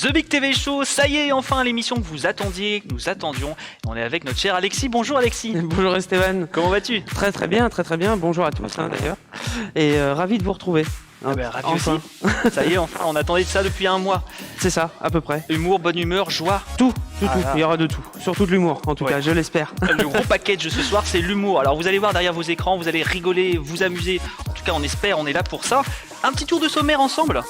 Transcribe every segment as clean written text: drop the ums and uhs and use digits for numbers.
The Big TV Show, ça y est, enfin l'émission que vous attendiez, que nous attendions. On est avec notre cher Alexis. Bonjour Alexis. Bonjour Esteban. Comment vas-tu? Très bien. Bonjour à tous d'ailleurs. Et ravi de vous retrouver. Ravi enfin. aussi. Ça y est, enfin, on attendait ça depuis un mois. C'est ça, à peu près. Humour, bonne humeur, joie. Tout. Il y aura de tout. Surtout de l'humour, en tout cas, je l'espère. Le gros package de ce soir, c'est l'humour. Alors vous allez voir derrière vos écrans, vous allez rigoler, vous amuser. En tout cas, on espère, on est là pour ça. Un petit tour de sommaire ensemble.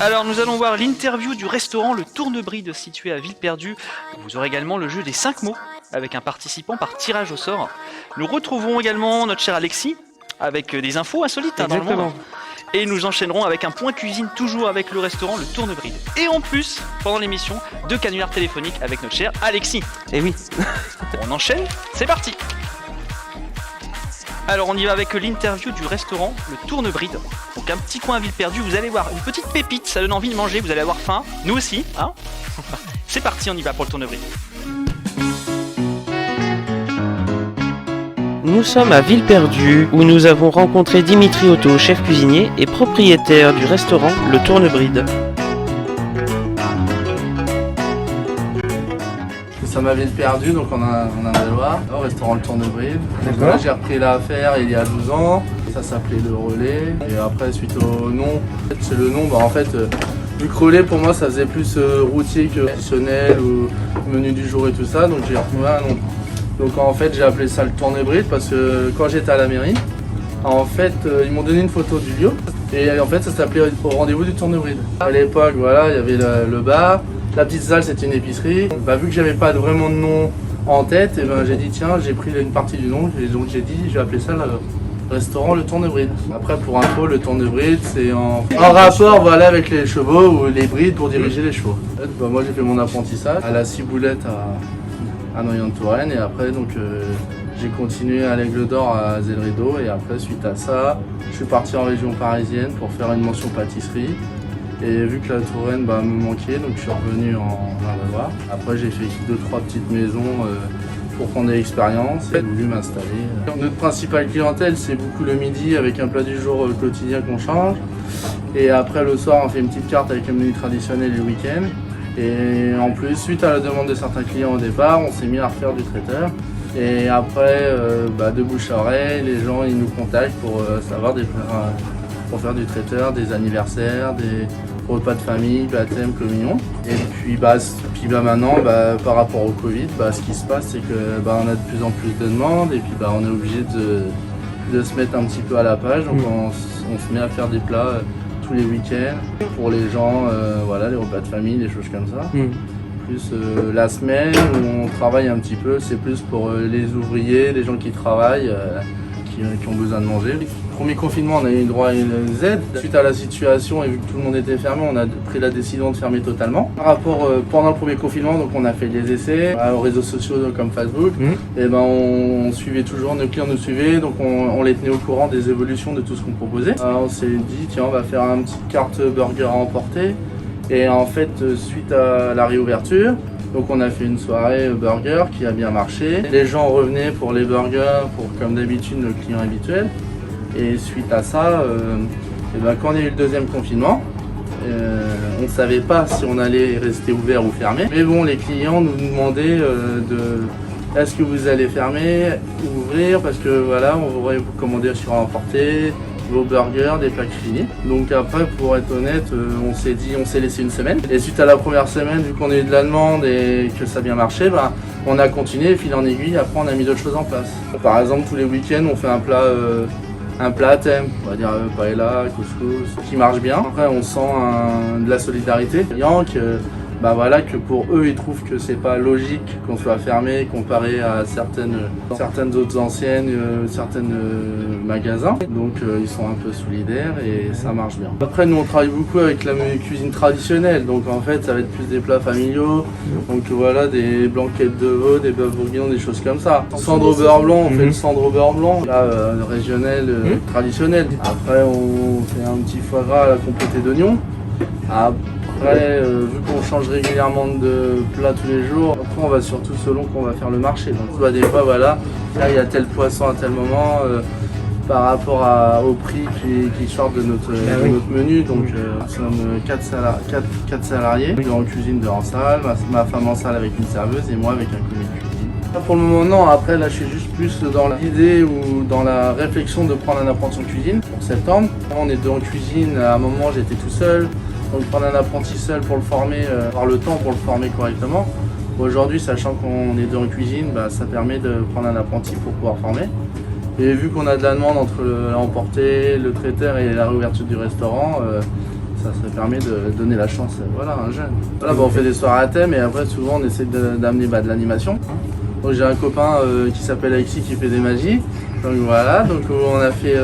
Alors nous allons voir l'interview du restaurant Le Tournebride situé à Villeperdue. Vous aurez également le jeu des 5 mots avec un participant par tirage au sort. Nous retrouverons également notre cher Alexis avec des infos insolites dans le monde. Et nous enchaînerons avec un point cuisine toujours avec le restaurant Le Tournebride. Et en plus, pendant l'émission, 2 canulars téléphoniques avec notre cher Alexis. Et oui. On enchaîne, c'est parti. Alors on y va avec l'interview du restaurant Le Tournebride. Donc un petit coin à Villeperdue, vous allez voir une petite pépite, ça donne envie de manger, vous allez avoir faim. Nous aussi, hein. C'est parti, on y va pour Le Tournebride. Nous sommes à Villeperdue où nous avons rencontré Dimitri Otto, chef cuisinier et propriétaire du restaurant Le Tournebride. Nous sommes à Villeperdue, donc on a un Indre-et-Loire, au restaurant Le Tournebride. Là, j'ai repris l'affaire il y a 12 ans, ça s'appelait Le Relais. Et après, suite au nom, c'est le nom, vu que Relais pour moi ça faisait plus routier que traditionnel ou menu du jour et tout ça, donc j'ai retrouvé un nom. Donc en fait j'ai appelé ça Le Tournebride parce que quand j'étais à la mairie, en fait ils m'ont donné une photo du lieu et en fait ça s'appelait Au rendez-vous du Tournebride. À l'époque voilà, il y avait le bar, la petite salle c'était une épicerie. Vu que j'avais pas vraiment de nom en tête, et j'ai dit tiens, j'ai pris une partie du nom et donc j'ai dit je vais appeler ça le restaurant Le Tournebride. Après pour info, Le Tournebride c'est en rapport voilà, avec les chevaux ou les brides pour diriger les chevaux. En fait, moi j'ai fait mon apprentissage à la Ciboulette à Noyant-de-Touraine et après donc j'ai continué à l'Aigle d'Or à Zellrideau et après suite à ça je suis parti en région parisienne pour faire une mention pâtisserie et vu que la Touraine me manquait donc je suis revenu en Indre-et-Loire. Après j'ai fait 2-3 petites maisons pour prendre de l'expérience et j'ai voulu m'installer. Notre principale clientèle c'est beaucoup le midi avec un plat du jour quotidien qu'on change et après le soir on fait une petite carte avec le menu traditionnel les week-ends. Et en plus, suite à la demande de certains clients au départ, on s'est mis à refaire du traiteur. Et après, de bouche à oreille, les gens ils nous contactent pour pour faire du traiteur, des anniversaires, des repas de famille, baptême, communion. Et puis, maintenant, par rapport au Covid, ce qui se passe, c'est que on a de plus en plus de demandes et puis on est obligé de se mettre un petit peu à la page. Donc on se met à faire des plats tous les week-ends pour les gens, les repas de famille, des choses comme ça. Plus la semaine où on travaille un petit peu, c'est plus pour les ouvriers, les gens qui travaillent, qui ont besoin de manger. Premier confinement, on a eu droit à une aide. Suite à la situation et vu que tout le monde était fermé, on a pris la décision de fermer totalement. Par rapport, pendant le premier confinement, donc on a fait des essais aux réseaux sociaux comme Facebook. Et on suivait toujours, nos clients nous suivaient, donc on les tenait au courant des évolutions de tout ce qu'on proposait. On s'est dit, tiens, on va faire une petite carte burger à emporter. Et en fait, suite à la réouverture, donc on a fait une soirée burger qui a bien marché. Les gens revenaient pour les burgers, comme d'habitude nos clients habituels. Et suite à ça, quand on a eu le deuxième confinement, on ne savait pas si on allait rester ouvert ou fermé. Mais bon, les clients nous demandaient est-ce que vous allez fermer ou ouvrir parce que voilà, on voudrait vous commander sur emporter vos burgers, des plats finis. Donc après, pour être honnête, on s'est laissé une semaine. Et suite à la première semaine, vu qu'on a eu de la demande et que ça a bien marché, on a continué, fil en aiguille, après on a mis d'autres choses en place. Par exemple, tous les week-ends, on fait un plat à thème, on va dire paella, couscous, qui marche bien. Après, on sent de la solidarité. Que pour eux, ils trouvent que c'est pas logique qu'on soit fermé comparé à certaines autres anciennes, certains magasins. Donc ils sont un peu solidaires et ça marche bien. Après, nous on travaille beaucoup avec la cuisine traditionnelle. Donc en fait, ça va être plus des plats familiaux. Donc voilà, des blanquettes de veau, des bœufs bourguignons, des choses comme ça. Cendre au beurre blanc, on fait le cendre au beurre blanc. Là, régional, traditionnel. Après, on fait un petit foie gras à la compotée d'oignons. Après, vu qu'on change régulièrement de plat tous les jours, après on va surtout selon qu'on va faire le marché. Donc des fois, là il y a tel poisson à tel moment, par rapport au prix qui sort de notre menu. Donc nous sommes 4 salariés, deux en cuisine, deux en salle, ma femme en salle avec une serveuse et moi avec un commis de cuisine. Pour le moment non, après là je suis juste plus dans l'idée ou dans la réflexion de prendre un apprenti en cuisine pour septembre. On est deux en cuisine, à un moment j'étais tout seul, donc prendre un apprenti seul pour le former, avoir le temps pour le former correctement. Aujourd'hui, sachant qu'on est deux en cuisine, ça permet de prendre un apprenti pour pouvoir former. Et vu qu'on a de la demande entre l'emporter, le traiteur et la réouverture du restaurant, ça permet de donner la chance à un jeune. Voilà, on fait des soirées à thème et après souvent on essaie d'amener de l'animation. Donc j'ai un copain qui s'appelle Alexis qui fait des magies. Donc voilà, donc on a fait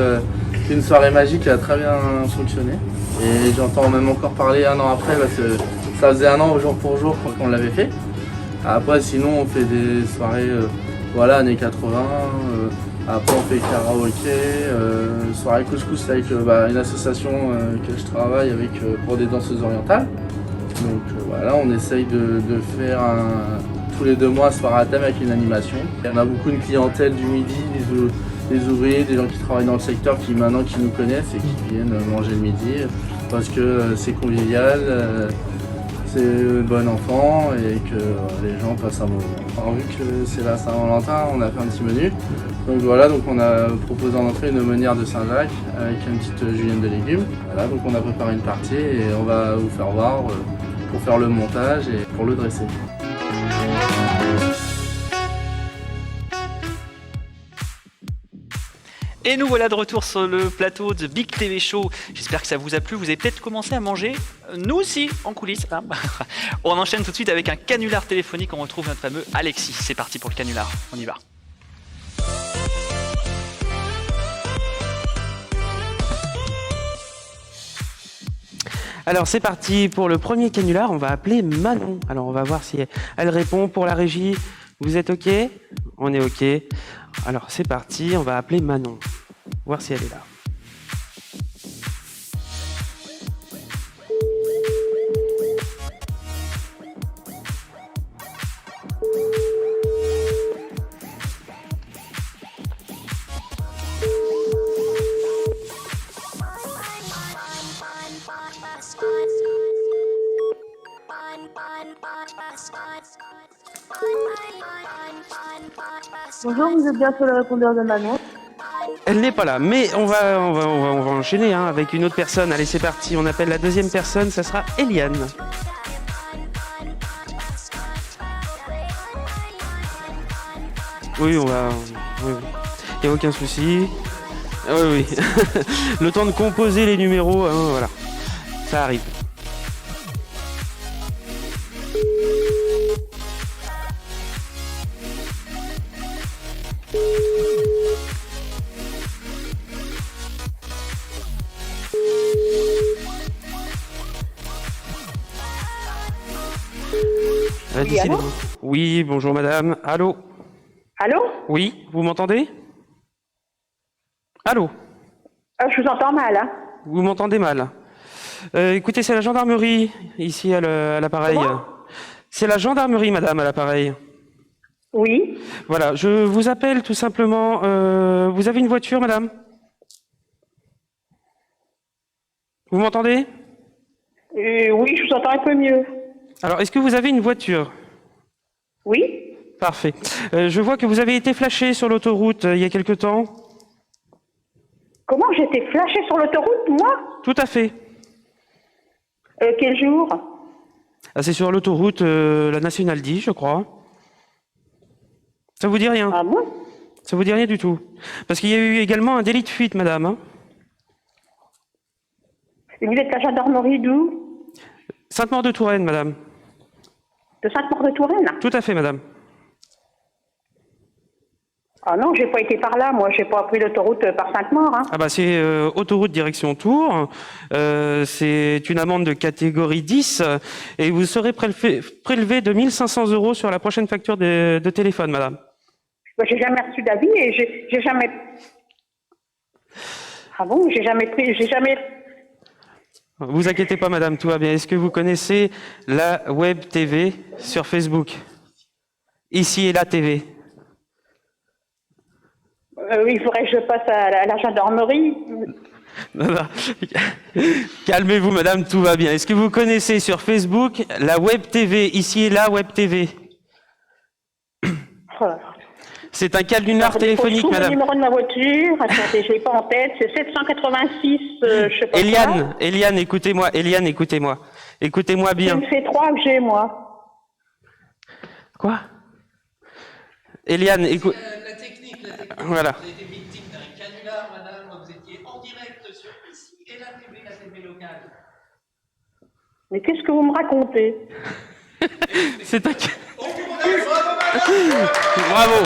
une soirée magique qui a très bien fonctionné. Et j'entends même encore parler un an après parce que ça faisait un an au jour pour jour qu'on l'avait fait. Après sinon on fait des soirées années 80. Après on fait karaoké, soirée couscous avec une association que je travaille avec pour des danseuses orientales. Donc voilà, on essaye de faire tous les 2 mois soirée à thème avec une animation. On a beaucoup de clientèle du midi, des ouvriers, des gens qui travaillent dans le secteur qui maintenant qui nous connaissent et qui viennent manger le midi parce que c'est convivial. C'est bon enfant et que les gens passent un moment. Alors, vu que c'est la Saint-Valentin, on a fait un petit menu. Donc voilà, donc on a proposé en entrée une meunière de Saint-Jacques avec une petite julienne de légumes. Voilà, donc on a préparé une partie et on va vous faire voir pour faire le montage et pour le dresser. Et nous voilà de retour sur le plateau de Big TV Show. J'espère que ça vous a plu. Vous avez peut-être commencé à manger. Nous aussi, en coulisses. Hein. On enchaîne tout de suite avec un canular téléphonique. On retrouve notre fameux Alexis. C'est parti pour le canular. On y va. Alors c'est parti pour le premier canular. On va appeler Manon. Alors on va voir si elle répond pour la régie. Vous êtes OK? On est OK. Alors c'est parti, on va appeler Manon. Voir si elle est là. Bonjour, vous êtes bien sur le répondeur de Manon. Elle n'est pas là, mais on va enchaîner avec une autre personne. Allez, c'est parti, on appelle la deuxième personne, ça sera Eliane. Oui, oui. Il n'y a aucun souci. Oui. Le temps de composer les numéros, voilà. Ça arrive. Oui, allô ? Oui, bonjour madame. Allô ? Allô ? Oui, vous m'entendez ? Allô ? Je vous entends mal, hein. Vous m'entendez mal. Écoutez, c'est la gendarmerie, ici à l'appareil. C'est la gendarmerie, madame, à l'appareil. Oui. Voilà, je vous appelle tout simplement. Vous avez une voiture, madame ? Vous m'entendez ? Oui, je vous entends un peu mieux. Alors, est-ce que vous avez une voiture ? Oui. Parfait. Je vois que vous avez été flashé sur l'autoroute il y a quelque temps. Comment j'ai été flashé sur l'autoroute, moi ? Tout à fait. Quel jour ? Ah, c'est sur l'autoroute, la nationale 10, je crois. Ça vous dit rien ? Ah bon ? Ça vous dit rien du tout. Parce qu'il y a eu également un délit de fuite, madame. Hein. Et vous êtes la gendarmerie d'où ? Sainte-Maure-de-Touraine, madame. De Sainte-Maure-de-Touraine ? Tout à fait, madame. Ah non, j'ai pas été par là, moi, j'ai pas pris l'autoroute par Sainte-Maure. Hein. Ah bah c'est autoroute direction Tours. C'est une amende de catégorie 10 et vous serez prélevé de 1 500 € sur la prochaine facture de téléphone, madame. Bah, j'ai jamais reçu d'avis et j'ai jamais... Ah bon, j'ai jamais... Vous inquiétez pas, madame, tout va bien. Est-ce que vous connaissez la Web TV sur Facebook ? Ici est la TV. il faudrait que je passe à la gendarmerie. Non, non. Calmez-vous, madame, tout va bien. Est-ce que vous connaissez sur Facebook la Web TV, ici et là, Web TV? Oh là là. C'est un canular téléphonique, Je trouve le madame. numéro de ma voiture. Attendez, je l'ai pas en tête. C'est 786, je sais pas Eliane, écoutez-moi. Eliane, écoutez-moi. Écoutez-moi bien. C'est C3 que j'ai, moi. Quoi? Eliane, écoute. La technique. Voilà. Vous avez été victime d'un canular, madame. Vous étiez en direct sur ici et la TV locale. Mais qu'est-ce que vous me racontez? C'est un... On vous remercie, bravo, madame. Bravo.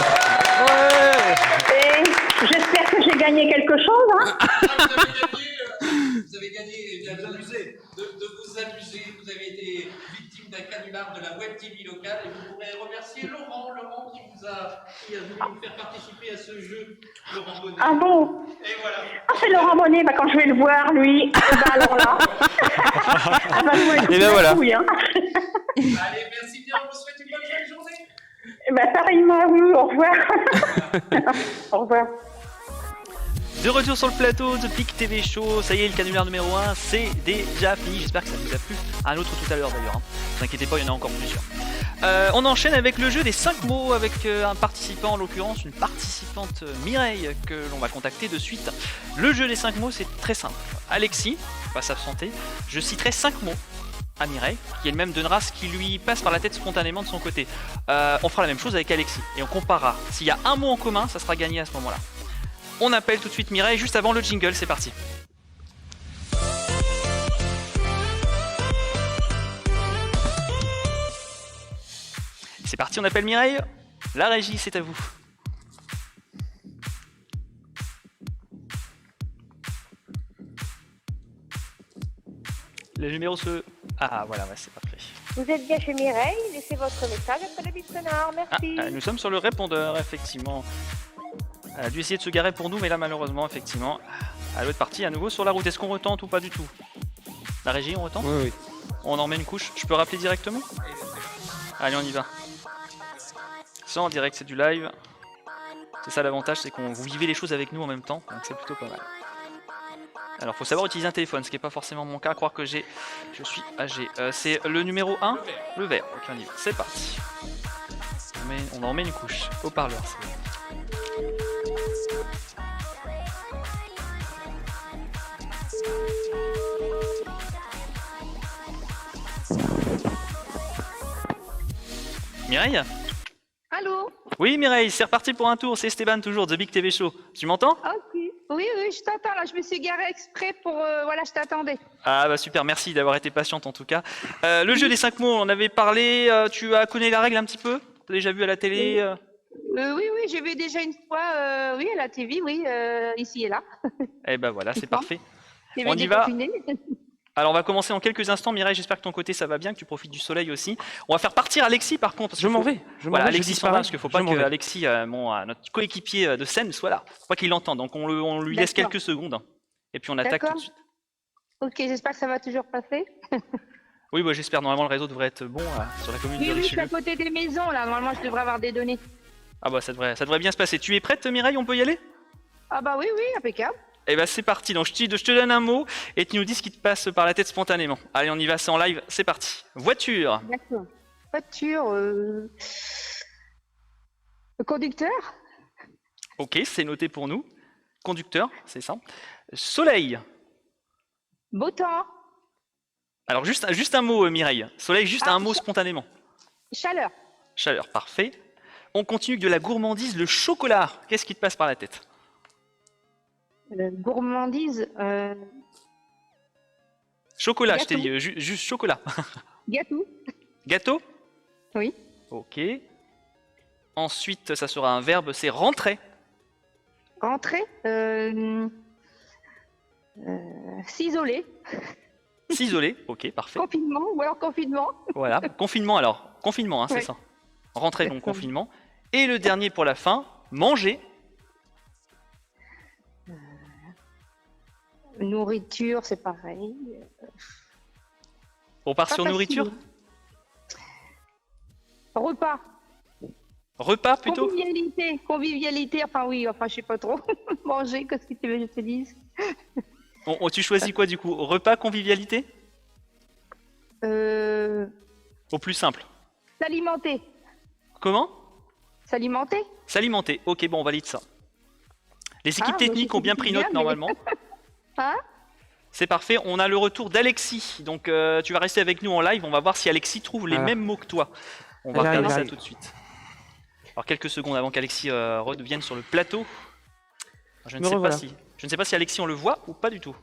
Et j'espère que j'ai gagné quelque chose, hein. Vous avez gagné de vous amuser. Vous avez été victime d'un canular de la Web TV locale et vous pourrez remercier Laurent qui a voulu vous faire participer à ce jeu. Laurent Bonnet. Ah bon? Et voilà. Ah, c'est Laurent Bonnet, bah, quand je vais le voir, lui, bah, alors là. Ah, bah, moi, Et ben voilà. couille, hein. Allez, merci bien. On vous souhaite une bonne fin de journée. Bah, pareillement à vous, au revoir. Au revoir. De retour sur le plateau de Pic TV Show, ça y est, le canular numéro 1, c'est déjà fini. J'espère que ça vous a plu. Un autre tout à l'heure d'ailleurs. Ne vous inquiétez pas, il y en a encore plusieurs. On enchaîne avec le jeu des 5 mots avec un participant, en l'occurrence une participante Mireille que l'on va contacter de suite. Le jeu des 5 mots, c'est très simple. Alexis va s'absenter. Je citerai 5 mots à Mireille, qui elle-même donnera ce qui lui passe par la tête spontanément de son côté. On fera la même chose avec Alexis et on comparera. S'il y a un mot en commun, ça sera gagné à ce moment-là. On appelle tout de suite Mireille juste avant le jingle, c'est parti. C'est parti, on appelle Mireille. La régie, c'est à vous. Le numéro se... Ah voilà, ouais, c'est parfait. Vous êtes bien chez Mireille, laissez votre message après le bip sonore, merci. Nous sommes sur le répondeur, effectivement. Elle a dû essayer de se garer pour nous, mais là, malheureusement, effectivement, elle doit être partie à nouveau sur la route. Est-ce qu'on retente ou pas du tout? La régie, on retente? Oui. On en met une couche. Je peux rappeler directement? Allez, on y va. Ça, en direct, c'est du live. C'est ça l'avantage, c'est qu'on vous vivez les choses avec nous en même temps, donc c'est plutôt pas mal. Alors, faut savoir utiliser un téléphone, ce qui n'est pas forcément mon cas, à croire que je suis âgé. C'est le numéro 1, le vert. Ok, on y va. C'est parti. On en met une couche. Haut-parleur, c'est bon. Mireille? Allô? Oui Mireille, c'est reparti pour un tour, c'est Esteban toujours, The Big TV Show. Tu m'entends? Ok. Oui, je t'entends là, je me suis garée exprès pour... voilà, je t'attendais. Ah bah super, merci d'avoir été patiente en tout cas. Le jeu des 5 mots, on en avait parlé, tu as connu la règle un petit peu? Tu as déjà vu à la télé? Oui, j'ai vu déjà une fois, oui, à la TV, oui, ici et là. Eh ben voilà, c'est parfait. Il y On avait y des va. confinés. Alors on va commencer en quelques instants, Mireille, j'espère que ton côté ça va bien, que tu profites du soleil aussi. On va faire partir Alexis par contre. Parce Je qu'il m'en faut- vais. Voilà, Alexis s'en va parce qu'il faut pas Je m'en que vais. Alexis, notre coéquipier de scène, soit là. Faut pas qu'il l'entende, donc on lui laisse D'accord. quelques secondes. Et puis on attaque tout D'accord. de suite. Ok, j'espère que ça va toujours passer. Oui, bah, j'espère, normalement le réseau devrait être bon sur la commune de Oui, je suis à Richelieu. côté des maisons, là, normalement je devrais avoir des données. Ah bah ça devrait bien se passer. Tu es prête Mireille, on peut y aller? Ah bah oui, impeccable. Eh ben c'est parti, donc je te donne un mot et tu nous dis ce qui te passe par la tête spontanément. Allez, on y va, c'est en live, c'est parti. Voiture, D'accord. Voiture, le conducteur, ok, c'est noté pour nous. Conducteur, c'est ça. Soleil, beau temps, alors juste un mot Mireille. Soleil, juste un mot spontanément. chaleur, Chaleur, parfait. On continue de la gourmandise, le chocolat. Qu'est-ce qui te passe par la tête? gourmandise, Chocolat, je t'ai Gâteau. dit, juste chocolat. gâteau, Gâteau? oui, Ok. Ensuite, ça sera un verbe, c'est rentrer. rentrer, s'isoler, S'isoler, ok, parfait. confinement, ou alors confinement. Voilà, confinement alors. Confinement, hein, c'est Ouais. ça. Rentrer, donc Exactement. confinement. Et le dernier pour la fin, manger. Nourriture, c'est pareil. On part Pas sur facile. nourriture? Repas, Repas plutôt? Convivialité, enfin oui, enfin je sais pas trop. Manger, qu'est-ce que tu veux que je te dise? Tu choisis quoi du coup? Repas, convivialité? Au plus simple. S'alimenter. Comment? S'alimenter? S'alimenter. Ok, bon, on valide ça. Les équipes moi, techniques je ont bien sais pris bien, note mais- normalement. Hein? C'est parfait. On a le retour d'Alexis. Donc tu vas rester avec nous en live. On va voir si Alexis trouve les Voilà. mêmes mots que toi. On va J'arrive, regarder ça j'arrive. tout de suite. Alors quelques secondes avant qu'Alexis revienne sur le plateau. Je ne Me sais revoilà. je ne sais pas si Alexis on le voit ou pas du tout.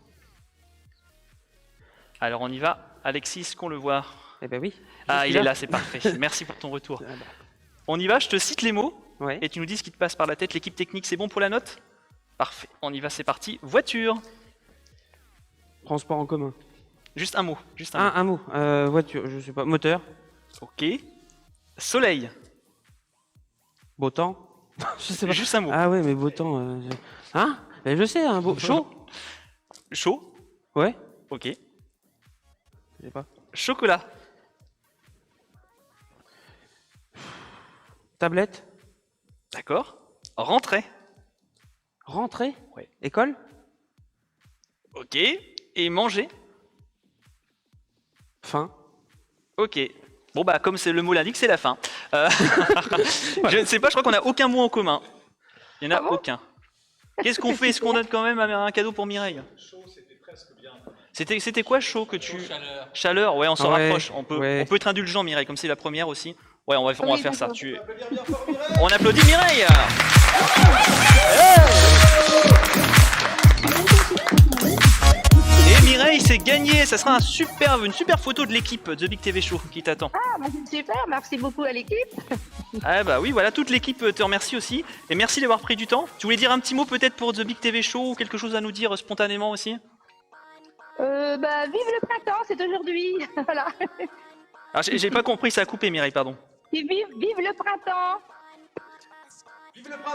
Alors on y va. Alexis, est-ce qu'on le voit? Eh ben oui. Ah, Je il suis est là, c'est parfait. Merci pour ton retour. Ah bah. On y va, je te cite les mots Ouais. et tu nous dis ce qui te passe par la tête. L'équipe technique, c'est bon pour la note? Parfait. On y va, c'est parti. Voiture. Transport en commun. Juste un mot. Juste un mot. Un mot. Voiture, je sais pas. Moteur. Ok. Soleil. Beau temps. Je sais pas. Juste un mot. Ah ouais, mais beau temps. Hein? Ben, je sais, beau. Chaud. Chaud. Ouais. Ok. Je sais pas. Chocolat. Tablette. D'accord. Rentrée. Rentrée. Ouais. École. Ok. Et manger. Fin. Ok. Bon bah comme c'est le mot l'indique, c'est la fin. Je ne sais pas, je crois qu'on n'a aucun mot en commun. Il n'y en a Ah bon? aucun. Qu'est-ce qu'on fait? Est-ce qu'on donne quand même un cadeau pour Mireille? C'était quoi chaud que tu... Chaleur. Chaleur, ouais, on s'en Ouais, rapproche. On peut être indulgent, Mireille, comme c'est la première aussi. Ouais, on va Oui, faire ça. d'accord. On applaudit Mireille. Et Mireille, c'est gagné. Ça sera une super photo de l'équipe The Big TV Show qui t'attend. Ah, bah, c'est super, merci beaucoup à l'équipe. Ah bah oui, voilà, toute l'équipe te remercie aussi. Et merci d'avoir pris du temps. Tu voulais dire un petit mot peut-être pour The Big TV Show ou quelque chose à nous dire spontanément aussi? Bah, vive le printemps, c'est aujourd'hui. Voilà. Alors j'ai pas compris, ça a coupé Mireille, pardon. Et vive le printemps.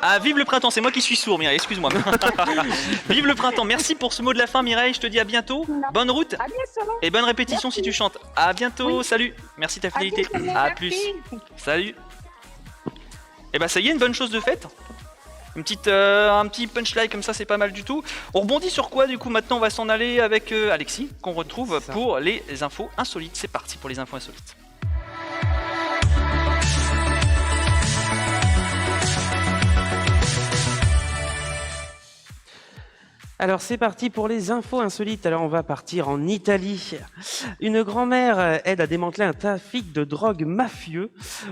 Ah, vive le printemps, c'est moi qui suis sourd Mireille, excuse-moi. Vive le printemps, merci pour ce mot de la fin Mireille, je te dis à bientôt. Bonne route À bientôt. et bonne répétition si tu chantes. À bientôt, Oui. salut. Merci de ta À fidélité. bientôt, À merci. plus. Salut. Et bah ça y est, une bonne chose de faite. Un petit punchline comme ça, c'est pas mal du tout. On rebondit sur quoi du coup? Maintenant on va s'en aller avec Alexis, qu'on retrouve Ça. pour les infos insolites. C'est parti pour les infos insolites. Alors c'est parti pour les infos insolites. Alors on va partir en Italie. Une grand-mère aide à démanteler un trafic de drogue mafieux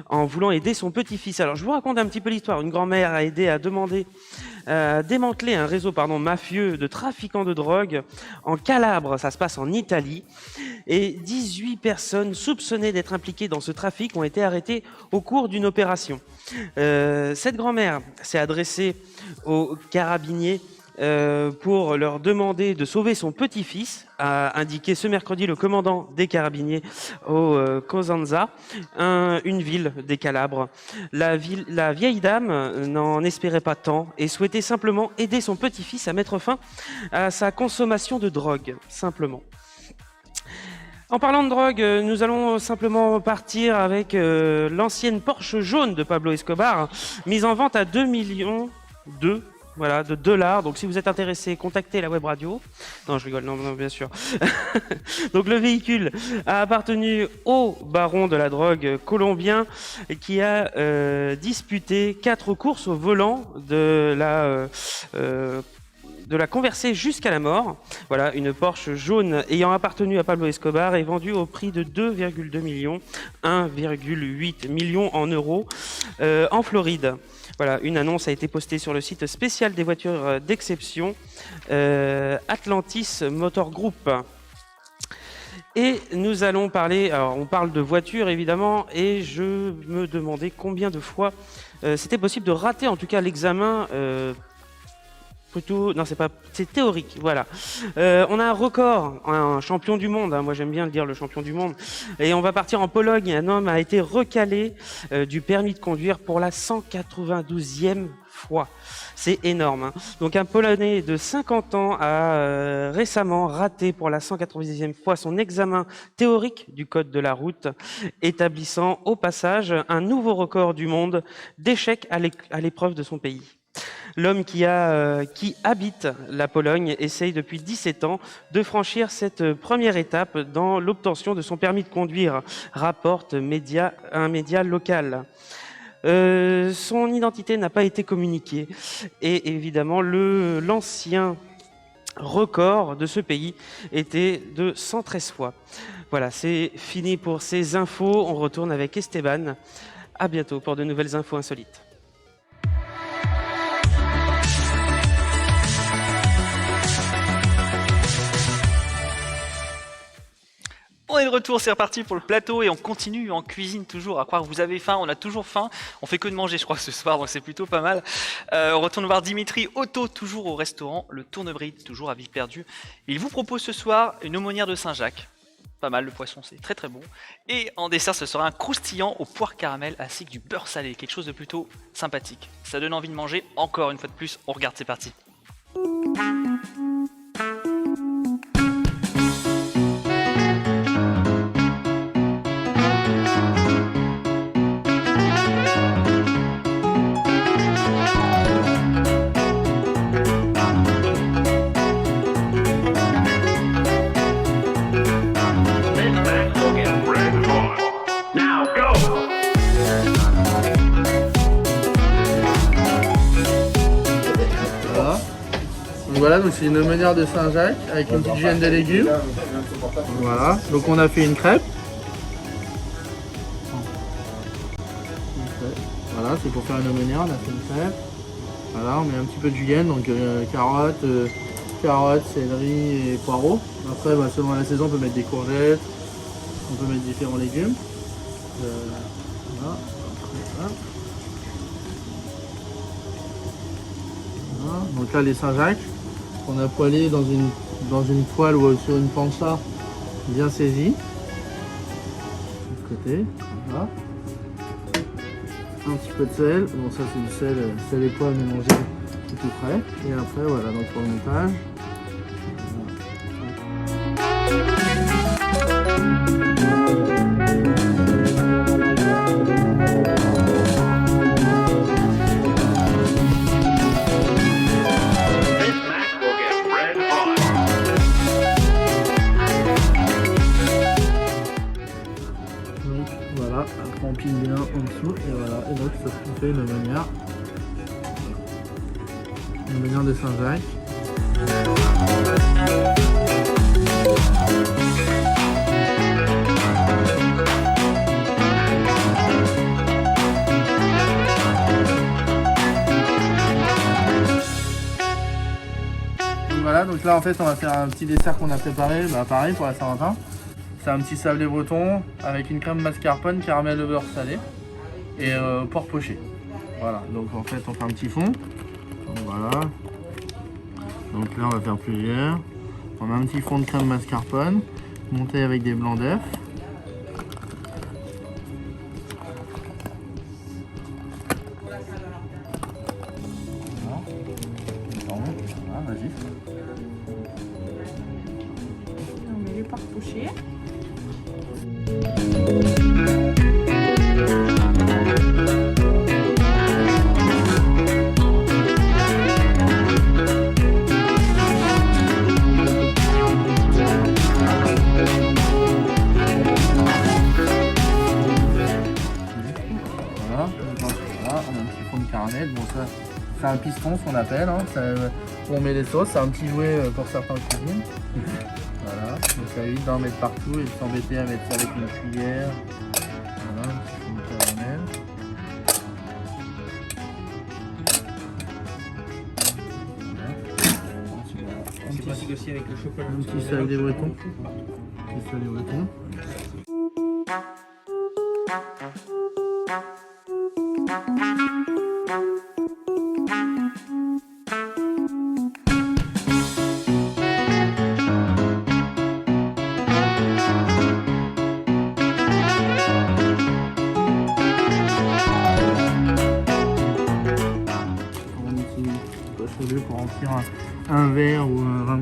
en voulant aider son petit-fils. Alors je vous raconte un petit peu l'histoire. Une grand-mère a aidé à démanteler un réseau mafieux de trafiquants de drogue en Calabre. Ça se passe en Italie. Et 18 personnes soupçonnées d'être impliquées dans ce trafic ont été arrêtées au cours d'une opération. Cette grand-mère s'est adressée aux carabiniers pour leur demander de sauver son petit-fils, a indiqué ce mercredi le commandant des carabiniers au Cosenza, une ville des Calabres. La vieille dame n'en espérait pas tant et souhaitait simplement aider son petit-fils à mettre fin à sa consommation de drogue, simplement. En parlant de drogue, nous allons simplement partir avec l'ancienne Porsche jaune de Pablo Escobar, mise en vente à 2 millions de dollars. Donc si vous êtes intéressé, contactez la web radio. Non, je rigole, non, bien sûr. Donc le véhicule a appartenu au baron de la drogue colombien qui a disputé 4 courses au volant de la converser jusqu'à la mort. Voilà, une Porsche jaune ayant appartenu à Pablo Escobar est vendue au prix de 2,2 millions, 1,8 million en euros en Floride. Voilà, une annonce a été postée sur le site spécial des voitures d'exception Atlantis Motor Group. Et nous allons parler, alors on parle de voitures évidemment, et je me demandais combien de fois c'était possible de rater en tout cas l'examen. Non, c'est théorique, voilà. On a un record, un champion du monde, hein, moi j'aime bien le dire, le champion du monde. Et on va partir en Pologne, un homme a été recalé du permis de conduire pour la 192e fois. C'est énorme, hein. Donc un Polonais de 50 ans a récemment raté pour la 190e fois son examen théorique du code de la route, établissant au passage un nouveau record du monde d'échec à l'épreuve de son pays. L'homme qui habite la Pologne essaye depuis 17 ans de franchir cette première étape dans l'obtention de son permis de conduire, rapporte un média local. Son identité n'a pas été communiquée et évidemment l'ancien record de ce pays était de 113 fois. Voilà, c'est fini pour ces infos. On retourne avec Esteban. À bientôt pour de nouvelles infos insolites. On est de retour, c'est reparti pour le plateau et on continue en cuisine toujours. À croire que vous avez faim, on a toujours faim. On fait que de manger, je crois, ce soir, donc c'est plutôt pas mal. On retourne voir Dimitri Otto, toujours au restaurant Le Tournebride, toujours à Vie Perdue. Il vous propose ce soir une aumônière de Saint-Jacques. Pas mal, le poisson, c'est très très bon. Et en dessert, ce sera un croustillant au poire caramel ainsi que du beurre salé, quelque chose de plutôt sympathique. Ça donne envie de manger. Encore une fois de plus, on regarde, c'est parti. Voilà, donc c'est une aumônière de Saint-Jacques avec une petite julienne de légumes. Voilà, donc on a fait une crêpe. Voilà, c'est pour faire une aumônière, on a fait une crêpe. Voilà, on met un petit peu de julienne, donc carottes, céleri et poireaux. Après, selon la saison, on peut mettre des courgettes, on peut mettre différents légumes. Voilà. Voilà. Donc là, les Saint-Jacques. On a poêlé dans une poêle ou sur une plancha bien saisie. De ce côté, voilà. Un petit peu de sel. Bon, ça c'est du sel et poivre mélangé tout prêt. Et après, voilà, donc pour le montage. On pile bien en dessous et voilà, et donc ça fait une aumônière de Saint-Jacques. Voilà, donc là en fait on va faire un petit dessert qu'on a préparé, pareil pour la Saint-Valentin. C'est un petit sablé breton avec une crème mascarpone, caramel au beurre salé et porc poché. Voilà, donc en fait on fait un petit fond. Donc voilà. Donc là on va faire plusieurs. On a un petit fond de crème mascarpone monté avec des blancs d'œufs. Voilà, vas-y. On met le porc poché. Bon, ça c'est un piston, ce qu'on appelle, hein. On met les sauces, c'est un petit jouet pour certains cuisines. Voilà, donc ça évite d'en mettre partout et de s'embêter à mettre ça avec une cuillère. Voilà, un petit fond de caramel. Voilà. Un petit aussi avec le chocolat. Un petit sablé breton.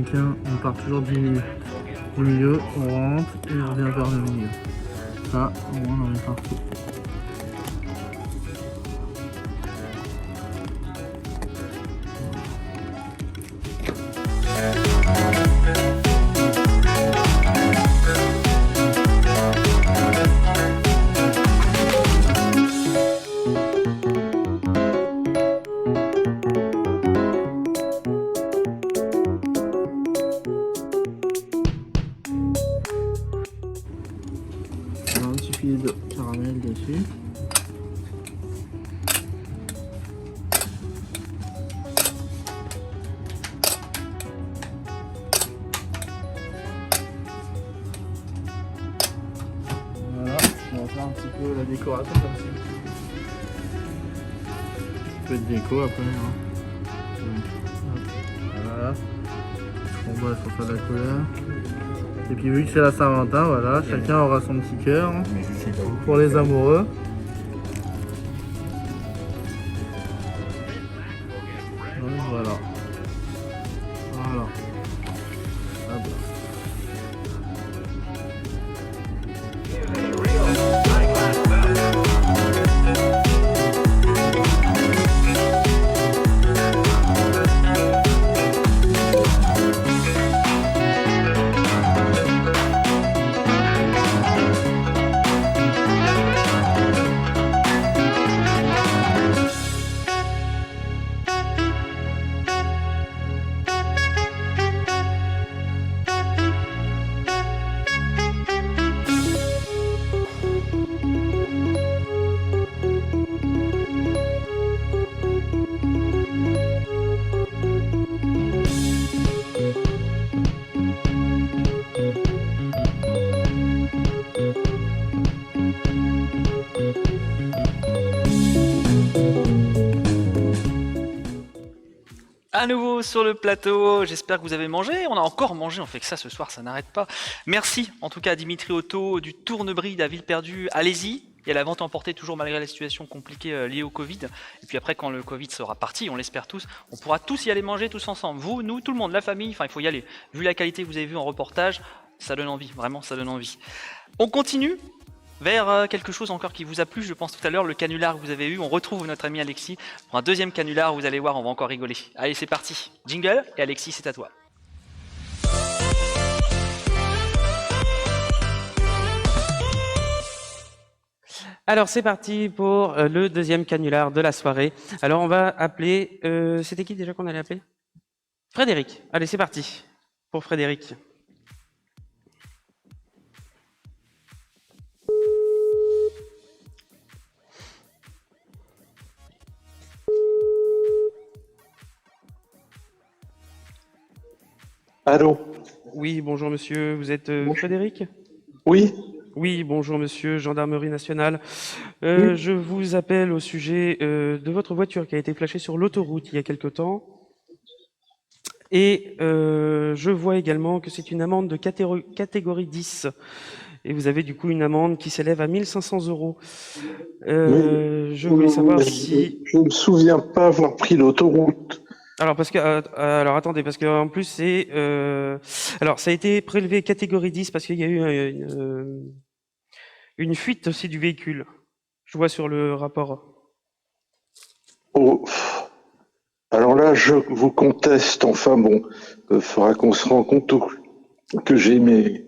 Chacun, on part toujours du milieu, on rentre et on revient vers le milieu. Ça, au moins on est partout. Alors, un petit filet de caramel dessus. Voilà, on va faire un petit peu la décoration comme ça. Un peu de déco après. Hein. Voilà. On va faire de la couleur. Et puis vu que c'est la Saint-Valentin, voilà, chacun aura son petit cœur hein, pour les amoureux. Donc voilà. Voilà. Hop là. À nouveau sur le plateau, j'espère que vous avez mangé. On a encore mangé, on fait que ça ce soir, ça n'arrête pas. Merci en tout cas à Dimitri Otto du Tournebride à Villeperdue. Allez-y, il y a la vente emportée toujours malgré la situation compliquée liée au Covid. Et puis après, quand le Covid sera parti, on l'espère tous, on pourra tous y aller manger tous ensemble. Vous, nous, tout le monde, la famille, enfin il faut y aller. Vu la qualité que vous avez vue en reportage, ça donne envie, vraiment ça donne envie. On continue vers quelque chose encore qui vous a plu, je pense tout à l'heure, le canular que vous avez eu. On retrouve notre ami Alexis pour un deuxième canular, vous allez voir, on va encore rigoler. Allez, c'est parti. Jingle, et Alexis, c'est à toi. Alors c'est parti pour le deuxième canular de la soirée. Alors on va appeler... C'était qui déjà qu'on allait appeler? Frédéric. Allez, c'est parti pour Frédéric. Allô? Oui, bonjour monsieur, vous êtes Frédéric? Oui? Oui, bonjour monsieur, gendarmerie nationale. Oui. Je vous appelle au sujet de votre voiture qui a été flashée sur l'autoroute il y a quelque temps. Et je vois également que c'est une amende de catégorie 10. Et vous avez du coup une amende qui s'élève à 1 500 €. Je voulais savoir si... Je ne me souviens pas avoir pris l'autoroute. Alors parce que alors attendez parce que en plus c'est alors ça a été prélevé catégorie 10 parce qu'il y a eu une fuite aussi du véhicule. Je vois sur le rapport. Oh. Alors là, je vous conteste. Enfin bon, faudra qu'on se rende compte que j'ai mes...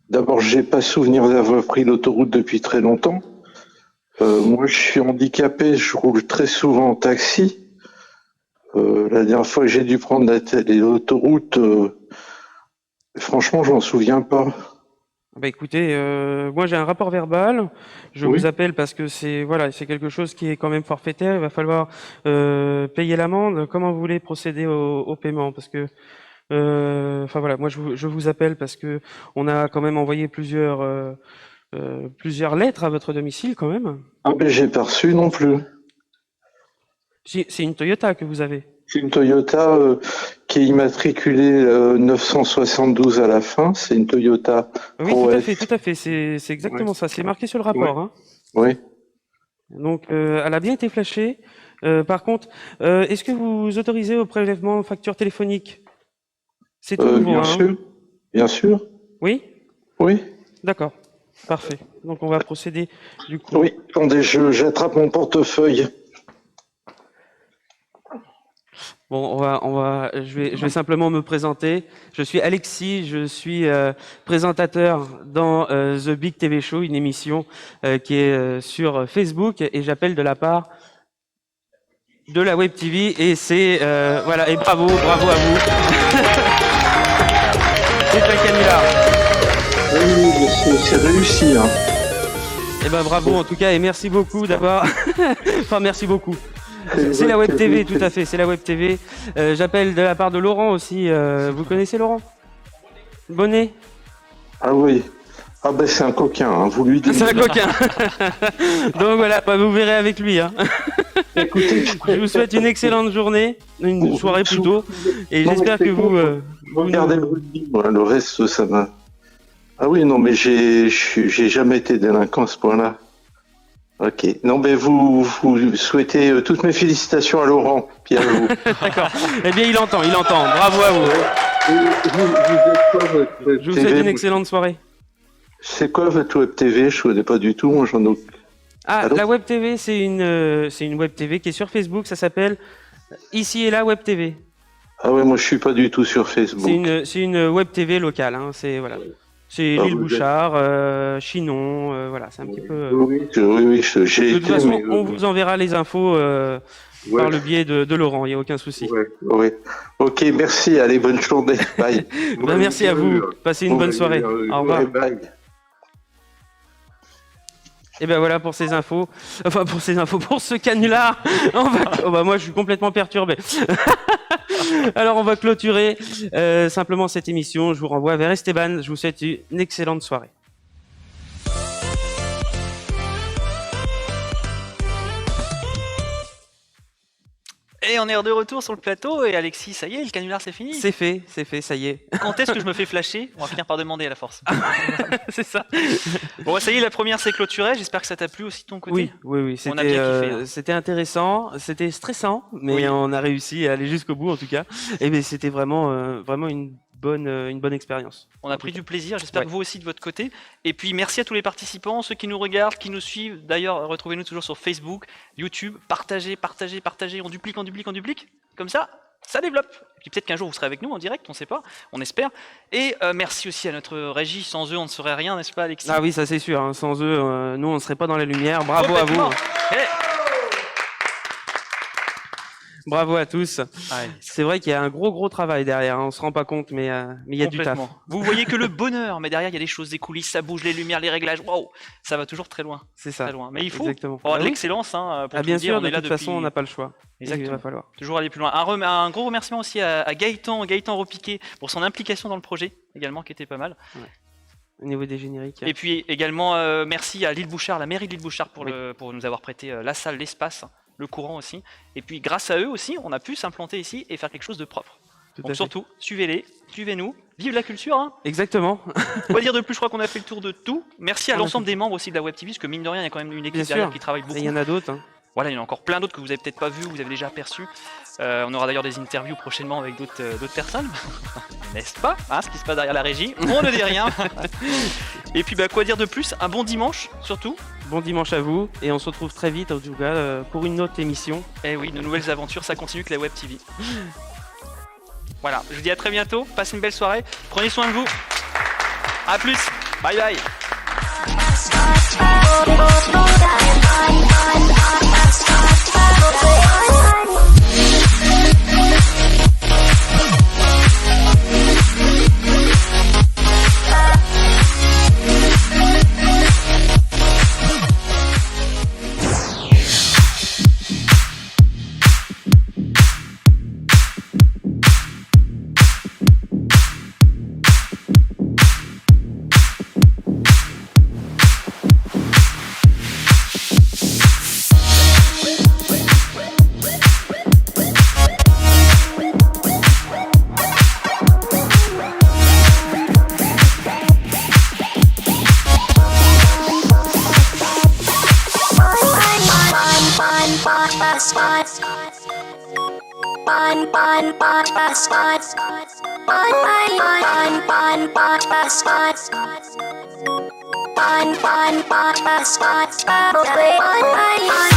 D'abord, j'ai pas souvenir d'avoir pris l'autoroute depuis très longtemps. Moi, je suis handicapé, je roule très souvent en taxi. La dernière fois que j'ai dû prendre l'autoroute, franchement, je m'en souviens pas. Bah écoutez, moi j'ai un rapport verbal. Je Oui. vous appelle parce que c'est voilà, c'est quelque chose qui est quand même forfaitaire. Il va falloir payer l'amende. Comment vous voulez procéder au paiement? Parce que enfin voilà, moi je vous appelle parce que on a quand même envoyé plusieurs lettres à votre domicile quand même. Ah ben j'ai pas reçu non plus. C'est une Toyota que vous avez. C'est une Toyota qui est immatriculée 972 à la fin. C'est une Toyota Oui, Pro F. tout à fait. C'est exactement Ouais. ça. C'est marqué sur le rapport. Ouais. Hein. Oui. Donc, elle a bien été flashée. Par contre, est-ce que vous autorisez au prélèvement facture téléphonique? C'est tout nouveau, Bien hein. sûr. Bien sûr. Oui? Oui. D'accord. Parfait. Donc on va procéder du coup. Oui. Attendez, j'attrape mon portefeuille. Bon, je vais simplement me présenter. Je suis Alexis, je suis présentateur dans The Big TV Show, une émission qui est sur Facebook, et j'appelle de la part de la Web TV, et c'est voilà, et bravo à vous. C'est un canular. Oui, c'est réussi. Hein. Et ben bravo en tout cas, et merci beaucoup d'avoir. Enfin, merci beaucoup. C'est la Web TV, tout à fait, c'est la Web TV. J'appelle de la part de Laurent aussi. Vous connaissez Laurent Bonnet? Ah oui. Ah ben c'est un coquin, hein. Vous lui dites. C'est un coquin. Donc voilà, bah, vous verrez avec lui. Hein. Écoutez, je vous souhaite une excellente journée, une soirée plutôt, et j'espère que vous... regardez le rugby, moi, le reste ça m'a... Ah oui, non mais j'ai jamais été délinquant à ce point-là. Ok. Non, mais vous souhaitez toutes mes félicitations à Laurent, puis à vous. D'accord. Eh bien, il entend. Bravo à vous. Je vous souhaite une excellente soirée. C'est quoi votre Web TV? Je ne connais pas du tout, moi j'en ai... Ah, la Web TV, c'est une Web TV qui est sur Facebook, ça s'appelle Ici et là Web TV. Ah ouais, moi je suis pas du tout sur Facebook. C'est une Web TV locale, hein. C'est voilà. C'est l'île Bouchard, Chinon, voilà, c'est un petit peu... Oui, j'ai été... De toute façon, on vous enverra les infos par le biais de Laurent, il n'y a aucun souci. Oui. Ok, merci, allez, bonne journée, bye. Merci à vous, passez une bonne soirée. Au revoir. Bye. Et ben voilà pour ces infos. Enfin, pour ce canular. Moi, je suis complètement perturbé. Alors, on va clôturer simplement cette émission. Je vous renvoie vers Esteban. Je vous souhaite une excellente soirée. Et on est de retour sur le plateau, et Alexis, ça y est, le canular c'est fini. C'est fait, ça y est. Quand est-ce que je me fais flasher? On va finir par demander à la force. C'est ça. Bon, ça y est, la première s'est clôturée. J'espère que ça t'a plu aussi de ton côté. Oui. On a bien kiffé, hein. C'était intéressant, c'était stressant, mais on a réussi à aller jusqu'au bout en tout cas. Et bien, c'était vraiment une bonne expérience. On a pris du plaisir, j'espère que vous aussi de votre côté. Et puis merci à tous les participants, ceux qui nous regardent, qui nous suivent. D'ailleurs, retrouvez-nous toujours sur Facebook, YouTube. Partagez, on duplique. Comme ça développe. Et puis peut-être qu'un jour vous serez avec nous en direct, on ne sait pas, on espère. Et merci aussi à notre régie, sans eux on ne serait rien, n'est-ce pas Alexis? Ah oui, ça c'est sûr, hein. Sans eux, nous on ne serait pas dans la lumière. Bravo à vous. Bravo à tous. Ouais. C'est vrai qu'il y a un gros travail derrière, hein. On se rend pas compte, mais il y a du taf. Vous voyez que le bonheur, mais derrière il y a des choses, des coulisses, ça bouge, les lumières, les réglages, waouh, ça va toujours très loin. C'est ça. Très loin. Mais il faut avoir de l'excellence, hein, pour bien tout dire, sûr, on est là de toute façon, on n'a pas le choix. Exactement. Il va falloir. Toujours aller plus loin. Un gros remerciement aussi à Gaëtan Ropiquet pour son implication dans le projet, également, qui était pas mal. Ouais. Au niveau des génériques. Et puis également, merci à l'île Bouchard, la mairie de l'île Bouchard, pour nous avoir prêté la salle, l'espace, le courant aussi. Et puis grâce à eux aussi, on a pu s'implanter ici et faire quelque chose de propre. Donc surtout, suivez-les, suivez-nous, vive la culture, hein. Exactement. On va dire de plus, je crois qu'on a fait le tour de tout. Merci à l'ensemble des membres aussi de la Web TV, parce que mine de rien, il y a quand même une équipe derrière qui travaille beaucoup. Et il y en a d'autres, hein. Voilà, il y en a encore plein d'autres que vous avez peut-être pas vu, vous avez déjà aperçus. On aura d'ailleurs des interviews prochainement avec d'autres personnes, n'est-ce pas, hein, ce qui se passe derrière la régie, on ne dit rien. Et puis quoi dire de plus, un bon dimanche surtout. Bon dimanche à vous, et on se retrouve très vite en tout cas pour une autre émission. Eh oui, de nouvelles aventures, ça continue que la Web TV. Voilà, je vous dis à très bientôt, passez une belle soirée, prenez soin de vous. A plus, bye bye. Spot. on